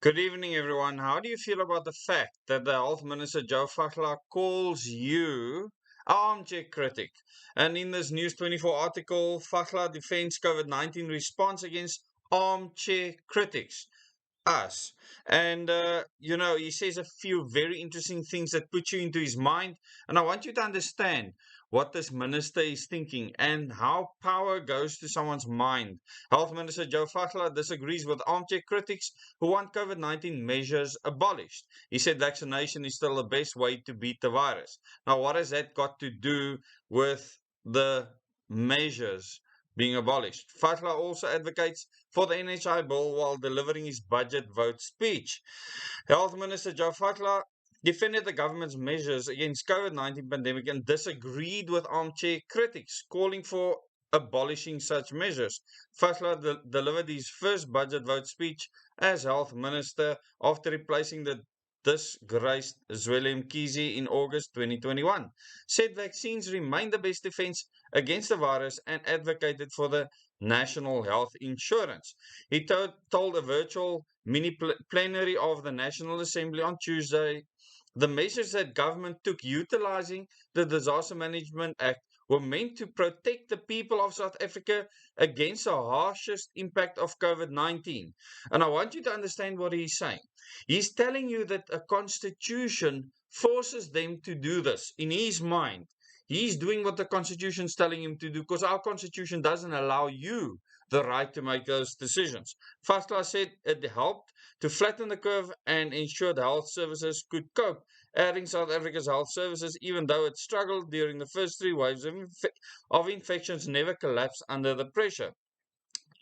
Good evening, everyone. How do you feel about the fact that the Health Minister Joe Phaahla calls you an armchair critic? And in this News 24 article, Phaahla defends COVID-19 response against armchair critics, us. And, he says a few very interesting things that put you into his mind. And I want you to understand what this minister is thinking and how power goes to someone's mind. Health Minister Joe Phaahla disagrees with armchair critics who want COVID-19 measures abolished. He said vaccination is still the best way to beat the virus. Now, what has that got to do with the measures being abolished? Phaahla also advocates for the NHI bill while delivering his budget vote speech. Health Minister Joe Phaahla defended the government's measures against COVID-19 pandemic and disagreed with armchair critics calling for abolishing such measures. Phaahla delivered his first budget vote speech as health minister after replacing the disgraced Zweli Mkhize in August 2021. Said vaccines remain the best defense against the virus and advocated for the national health insurance. He told a virtual mini plenary of the National Assembly on Tuesday the measures that government took utilizing the Disaster Management Act were meant to protect the people of South Africa against the harshest impact of COVID-19. And I want you to understand what he's saying. He's telling you that a constitution forces them to do this. In his mind, he's doing what the constitution is telling him to do because our constitution doesn't allow you the right to make those decisions. Phaahla said it helped to flatten the curve and ensure the health services could cope, adding South Africa's health services, even though it struggled during the first three waves of infections, never collapsed under the pressure.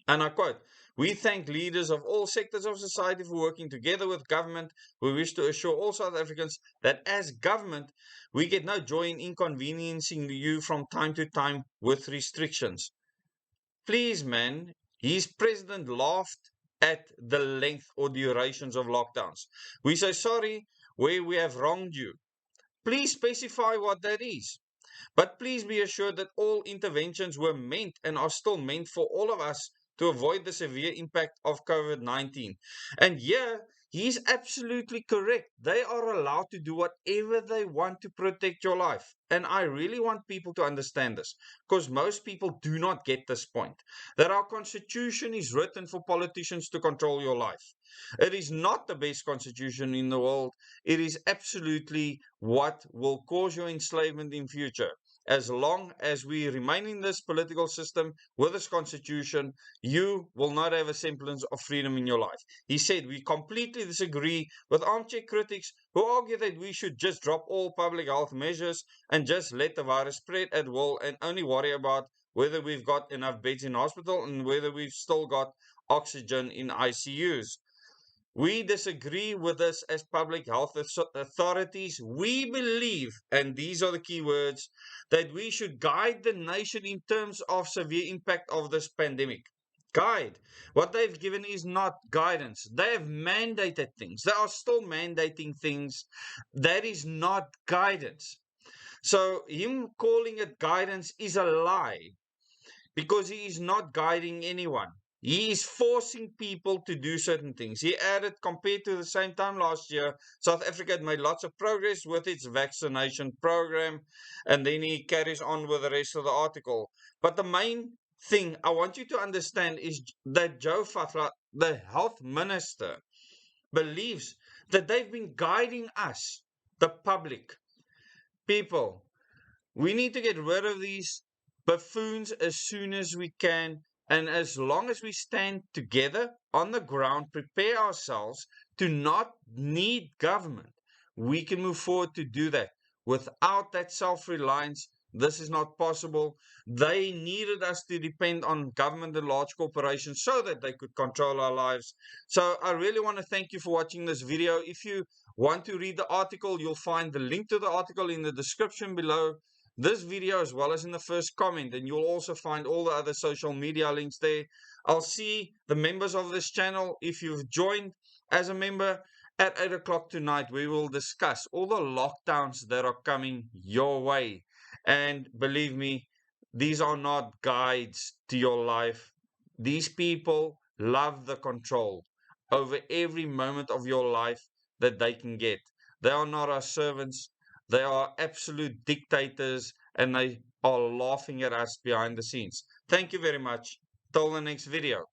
And I quote, "We thank leaders of all sectors of society for working together with government. We wish to assure all South Africans that as government, we get no joy in inconveniencing you from time to time with restrictions." Please, man, his president laughed at the length or durations of lockdowns. We say sorry where we have wronged you. Please specify what that is. But please be assured that all interventions were meant and are still meant for all of us to avoid the severe impact of COVID-19. And here, he's absolutely correct. They are allowed to do whatever they want to protect your life. And I really want people to understand this because most people do not get this point. That our constitution is written for politicians to control your life. It is not the best constitution in the world. It is absolutely what will cause your enslavement in future. As long as we remain in this political system with this constitution, you will not have a semblance of freedom in your life. He said, we completely disagree with armchair critics who argue that we should just drop all public health measures and just let the virus spread at will and only worry about whether we've got enough beds in hospital and whether we've still got oxygen in ICUs. We disagree with this as public health authorities. We believe, and these are the key words, that we should guide the nation in terms of severe impact of this pandemic. Guide. What they've given is not guidance. They have mandated things. They are still mandating things. That is not guidance. So him calling it guidance is a lie because he is not guiding anyone. He is forcing people to do certain things. He added, compared to the same time last year, South Africa had made lots of progress with its vaccination program. And then he carries on with the rest of the article. But the main thing I want you to understand is that Joe Phaahla, the health minister, believes that they've been guiding us, the public, people. We need to get rid of these buffoons as soon as we can. And as long as we stand together on the ground, prepare ourselves to not need government, we can move forward to do that. Without that self-reliance, this is not possible. They needed us to depend on government and large corporations so that they could control our lives. So I really want to thank you for watching this video. If you want to read the article, you'll find the link to the article in the description below this video as well as in the first comment, and you'll also find all the other social media links there. I'll see the members of this channel. If you've joined as a member at 8 o'clock tonight, we will discuss all the lockdowns that are coming your way. And believe me, these are not guides to your life. These people love the control. over every moment of your life that they can get. They are not our servants. They are absolute dictators, and they are laughing at us behind the scenes. Thank you very much. Till the next video.